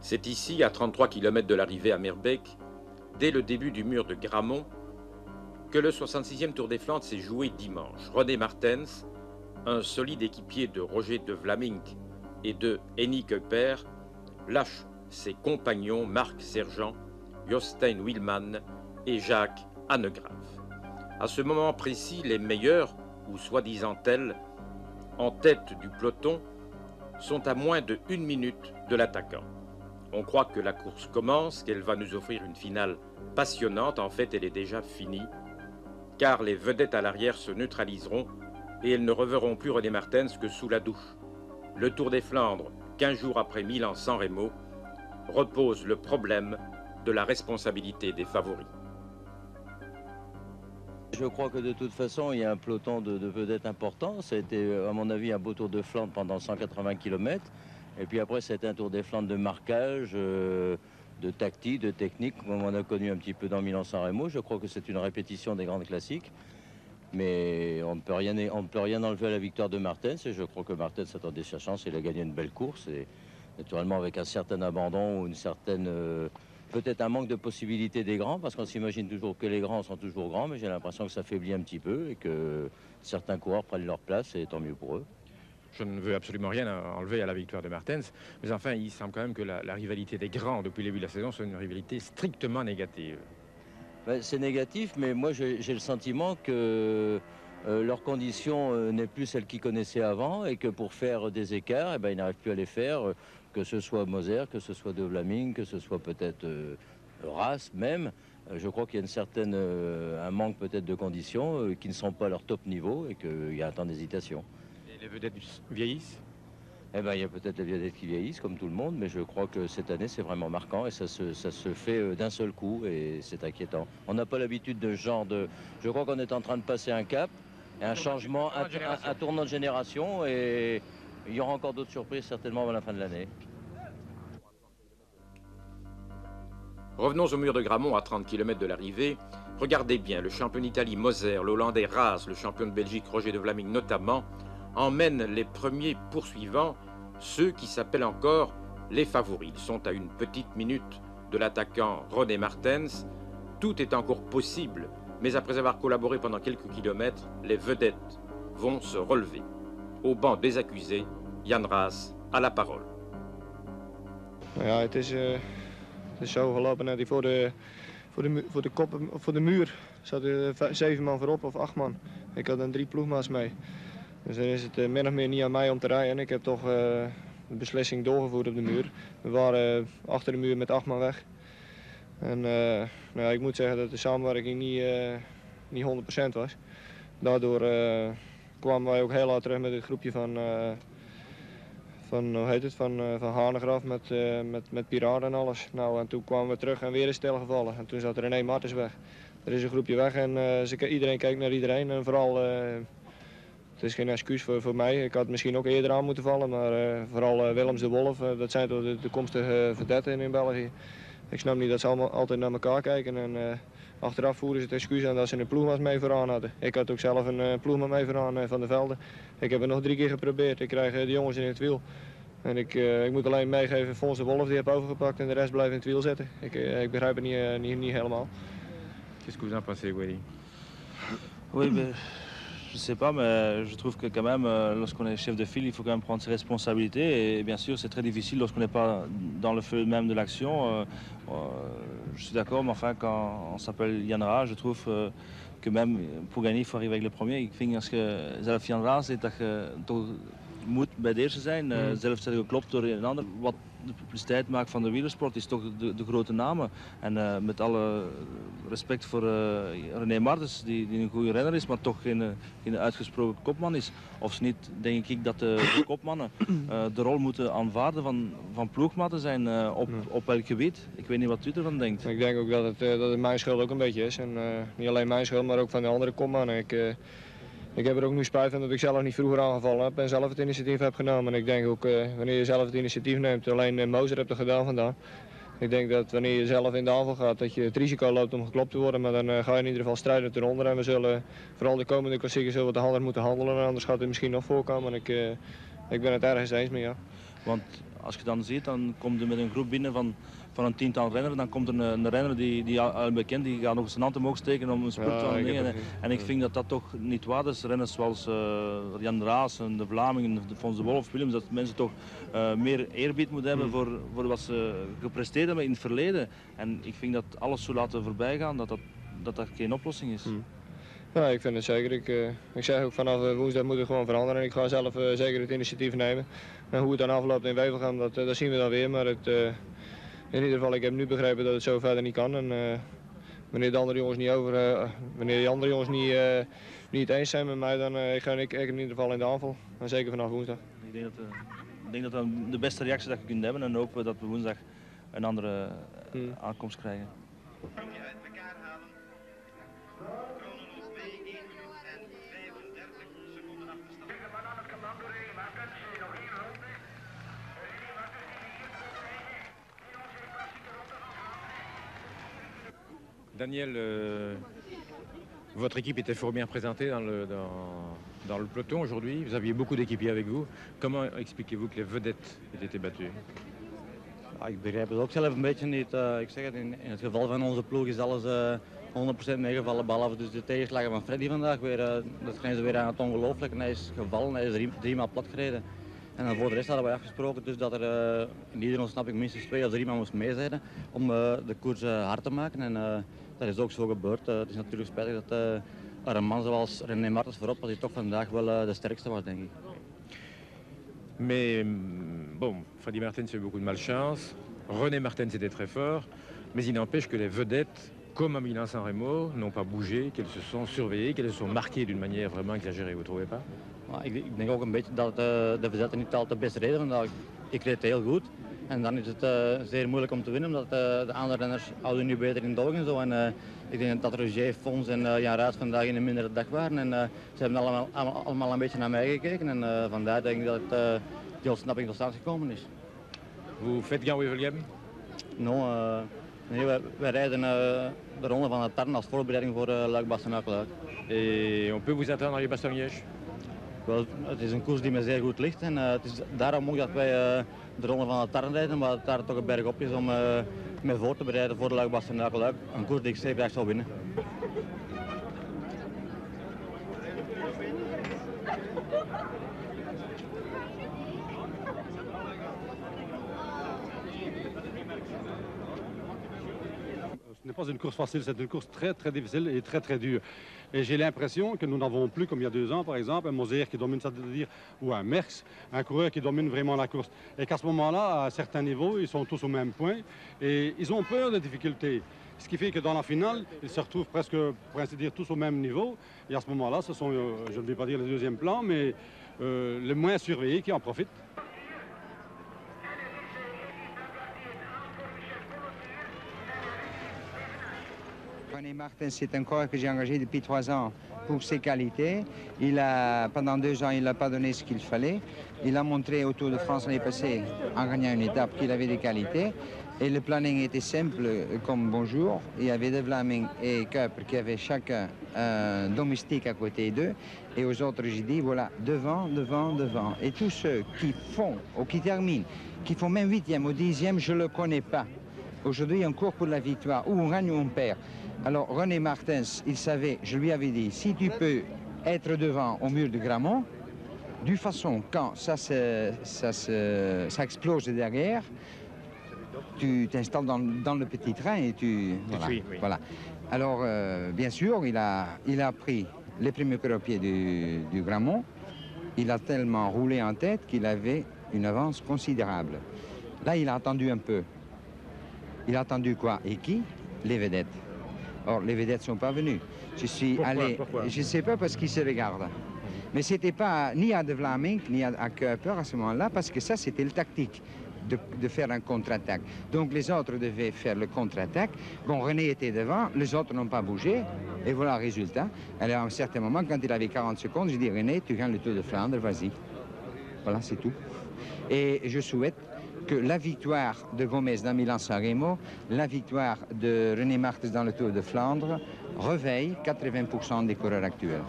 C'est ici, à 33 km de l'arrivée à Meerbeek, dès le début du mur de Grammont, que le 66e Tour des Flandres s'est joué dimanche. René Martens, un solide équipier de Roger de Vlaminck et de Hennie Kuiper, lâche ses compagnons Marc Sergent, Jostein Wielmann et Jacques Hanegraaff. À ce moment précis, les meilleurs, ou soi-disant tels, en tête du peloton, sont à moins de 1 minute de l'attaquant. On croit que la course commence, qu'elle va nous offrir une finale passionnante. En fait, elle est déjà finie, car les vedettes à l'arrière se neutraliseront et elles ne reverront plus René Martens que sous la douche. Le Tour des Flandres, 15 jours après Milan-San Remo, repose le problème de la responsabilité des favoris. Je crois que de toute façon, il y a un peloton de vedettes importants. Ça a été, à mon avis, un beau Tour de Flandre pendant 180 km. Et puis après, ça a été un Tour des Flandres de marquage, de tactique, de technique, comme on a connu un petit peu dans Milan-San Remo. Je crois que c'est une répétition des grandes classiques. Mais on ne peut rien enlever à la victoire de Martens. Et je crois que Martens attendait sa chance. Il a gagné une belle course. Et naturellement, avec un certain abandon ou une certaine... peut-être un manque de possibilités des grands, parce qu'on s'imagine toujours que les grands sont toujours grands, mais j'ai l'impression que ça faiblit un petit peu et que certains coureurs prennent leur place, et tant mieux pour eux. Je ne veux absolument rien enlever à la victoire de Martens, mais enfin, il semble quand même que la rivalité des grands depuis le début de la saison soit une rivalité strictement négative. Ben, c'est négatif, mais moi j'ai le sentiment que leur condition n'est plus celle qu'ils connaissaient avant, et que pour faire des écarts, eh ben, ils n'arrivent plus à les faire. Que ce soit Moser, que ce soit de Vlaminck, que ce soit peut-être Ras même. Je crois qu'il y a un manque peut-être de conditions qui ne sont pas à leur top niveau et qu'il y a un temps d'hésitation. Et les vedettes vieillissent? Eh ben, il y a peut-être les vedettes qui vieillissent comme tout le monde, mais je crois que cette année c'est vraiment marquant et ça se fait d'un seul coup et c'est inquiétant. On n'a pas l'habitude de ce genre de... Je crois qu'on est en train de passer un cap, un changement, un tournant de génération, et il y aura encore d'autres surprises certainement à la fin de l'année. Revenons au mur de Grammont à 30 km de l'arrivée. Regardez bien, le champion d'Italie Moser, le Hollandais Ras, le champion de Belgique Roger de Vlaminck notamment, emmènent les premiers poursuivants, ceux qui s'appellent encore les favoris. Ils sont à une petite minute de l'attaquant René Martens. Tout est encore possible, mais après avoir collaboré pendant quelques kilomètres, les vedettes vont se relever. Au banc des accusés, Jan Ras a la parole. Ja, het is zo gelopen dat hij voor de muur zat 7 man voorop of 8 man. Ik had dan 3 ploegmaats mee. Dus dan is het min of meer niet aan mij om te rijden. Ik heb toch de beslissing doorgevoerd op de muur. We waren achter de muur met 8 man weg. En nou, ik moet zeggen dat de samenwerking niet 100% was. Daardoor kwamen wij ook heel hard terug met het groepje van Hanegraaff met Piraten en alles. Nou, en toen kwamen we terug en weer is stilgevallen. En toen zat René Martens weg. Er is een groepje weg en iedereen kijkt naar iedereen. En vooral, het is geen excuus voor mij. Ik had misschien ook eerder aan moeten vallen. Maar vooral Willems de Wolf, dat zijn toch de toekomstige vedetten in België. Ik snap niet dat ze allemaal altijd naar elkaar kijken. En achteraf voeren ze het excuus aan dat ze een ploegmaat mee vooraan hadden. Ik had ook zelf een ploegmaat mee vooraan van de Velde. Ik heb het nog 3 keer geprobeerd. Ik krijg de jongens in het wiel. En ik moet alleen meegeven, Fons de Wolf die heb overgepakt en de rest blijft in het wiel zitten. Ik begrijp het niet helemaal. Qu'est-ce que vous en pensez, Guéry? Oui, mais je sais pas, mais je trouve que quand même, lorsqu'on est chef de file, il faut quand même prendre ses responsabilités. Et bien sûr, c'est très difficile lorsqu'on n'est pas dans le feu même de l'action. Je suis d'accord, mais enfin, quand on s'appelle Jan Ras, je trouve que même pour gagner, il faut arriver avec le premier. Ik vind als je zelf Jan Ras zit, dat je toch moet bij de eerste zijn. Zelf zijn geklopt door een ander. Wat de publiciteit maakt van de wielersport is toch de grote namen. En met alle respect voor René Martens, die een goede renner is, maar toch geen uitgesproken kopman is. Of ze niet, denk ik dat de kopmannen de rol moeten aanvaarden van ploegmatten zijn op elk gebied. Ik weet niet wat u ervan denkt. Ik denk ook dat het mijn schuld ook een beetje is. En niet alleen mijn schuld, maar ook van de andere kopmannen. Ik heb er ook nu spijt van dat ik zelf niet vroeger aangevallen heb en zelf het initiatief heb genomen. En ik denk ook, wanneer je zelf het initiatief neemt, alleen Moser hebt er gedaan vandaag. Ik denk dat wanneer je zelf in de aanval gaat, dat je het risico loopt om geklopt te worden. Maar dan ga je in ieder geval strijden ten onder. En we zullen vooral de komende klassiekers wat handig moeten handelen. Anders gaat het misschien nog voorkomen. Ik ben het ergens eens mee, ja. Want als je dan ziet, dan komt er met een groep binnen van een 10-tal renners. Dan komt er een renner die al bekend, die gaat nog zijn hand omhoog steken om een spurt te nemen. En ik vind dat dat toch niet waar is. Renners zoals Jan Raassen, de Vlamingen, Fons de Wolf, Willems, dat mensen toch meer eerbied moeten hebben voor wat ze gepresteerd hebben in het verleden. En ik vind dat alles zo laten voorbijgaan, dat geen oplossing is. Ja, ik vind het zeker. Ik zeg ook vanaf woensdag moet het gewoon veranderen. Ik ga zelf zeker het initiatief nemen. En hoe het dan afloopt in Wevelgem, dat zien we dan weer. Maar in ieder geval, ik heb nu begrepen dat het zo verder niet kan. En wanneer de andere jongens wanneer die andere jongens niet eens zijn met mij, dan ga ik in ieder geval in de aanval. En zeker vanaf woensdag. Ik denk dat dat de beste reactie dat je kunt hebben en hopen dat we woensdag een andere aankomst krijgen. Daniel, votre équipe était fort bien représentée dans le peloton aujourd'hui. Vous aviez beaucoup d'équipiers avec vous. Comment expliquez-vous que les vedettes aient été battues? Ja, ik begrijp het ook zelf een beetje niet. Ik zeg het, in het geval van onze ploeg is alles 100% meegevallen. Behalve dus de tegenslagen van Freddy vandaag. Dat zijn ze weer aan het ongelooflijk. Hij is gevallen, hij is drie maal plat gereden. En dan voor de rest hadden wij afgesproken dus dat er in ieder snap ik minstens 2 of 3 man moest meezijden om de koers hard te maken. En dat is ook zo gebeurd. Het is natuurlijk spijtig dat er een man zoals René Martens voorop was, die toch vandaag wel de sterkste was, denk ik. Mais bon, Freddy Martens a eu beaucoup de malchance. René Martens était très fort. Mais il n'empêche que les vedettes, comme à Milan-San Remo, n'ont pas bougé, qu'elles se sont surveillées, qu'elles se sont marquées d'une manière vraiment exagérée, vous ne trouvez pas? Ik denk ook een beetje dat de verzetten niet altijd best reden vandaag. Ik reed heel goed. En dan is het zeer moeilijk om te winnen, omdat de andere renners houden nu beter in dog en zo. En ik denk dat Roger, Fons en Jan Raas vandaag in een mindere dag waren. En ze hebben allemaal een beetje naar mij gekeken. En vandaar denk ik dat die ontsnapping tot stand gekomen is. Vous faites Gand-Wevelgem? Nee, wij rijden de ronde van de Tarn als voorbereiding voor Luik-Bastenaken-Luik. Et on peut vous attendre à Bastogne-Liège? Wel, het is een koers die me zeer goed ligt en het is daarom ook dat wij de ronde van de Tarn rijden, maar het daar toch een berg op is om me voor te bereiden voor de Luik-Bastenaken-Luik. Een koers die ik zeer graag zal winnen. Ce n'est pas une course facile, c'est une course très très difficile et très très dure. Et j'ai l'impression que nous n'avons plus, comme il y a 2 ans par exemple, un Moser qui domine, c'est-à-dire, ou un Merckx, un coureur qui domine vraiment la course. Et qu'à ce moment-là, à certains niveaux, ils sont tous au même point et ils ont peur des difficultés. Ce qui fait que dans la finale, ils se retrouvent presque, pour ainsi dire, tous au même niveau. Et à ce moment-là, ce sont, je ne vais pas dire le deuxième plan, mais les moins surveillés qui en profitent. René Martens, c'est un coureur que j'ai engagé depuis 3 ans pour ses qualités. Pendant 2 ans, il n'a pas donné ce qu'il fallait. Il a montré au Tour de France l'année passée, en gagnant une étape, qu'il avait des qualités. Et le planning était simple comme bonjour. Il y avait De Vlaming et Kuiper qui avaient chacun un domestique à côté d'eux. Et aux autres, j'ai dit, voilà, devant, devant, devant. Et tous ceux qui font, ou qui terminent, qui font même 8e ou 10e, je ne le connais pas. Aujourd'hui, on court pour la victoire, ou on gagne ou on perd. Alors René Martens, il savait, je lui avais dit, si tu peux être devant au mur de Grammont, d'une façon, quand ça explose derrière, tu t'installes dans le petit train et tu... Voilà. Oui. Voilà. Alors, bien sûr, il a pris les premiers coéquipiers du Grammont. Il a tellement roulé en tête qu'il avait une avance considérable. Là, il a attendu un peu. Il a attendu quoi? Et qui? Les vedettes. Or, les vedettes ne sont pas venues. Je suis allé... Pourquoi? Je ne sais pas, parce qu'ils se regardent. Mais ce n'était pas ni à De Vlaming, ni à Kuiper à ce moment-là, parce que ça, c'était le tactique de faire un contre-attaque. Donc, les autres devaient faire le contre-attaque. Bon, René était devant, les autres n'ont pas bougé. Et voilà le résultat. Alors, à un certain moment, quand il avait 40 secondes, je dis, René, tu gagnes le Tour de Flandre, vas-y. Voilà, c'est tout. Et je souhaite que la victoire de Gomez dans Milan-San Remo, la victoire de René Martens dans le Tour de Flandre, réveille 80% des coureurs actuels.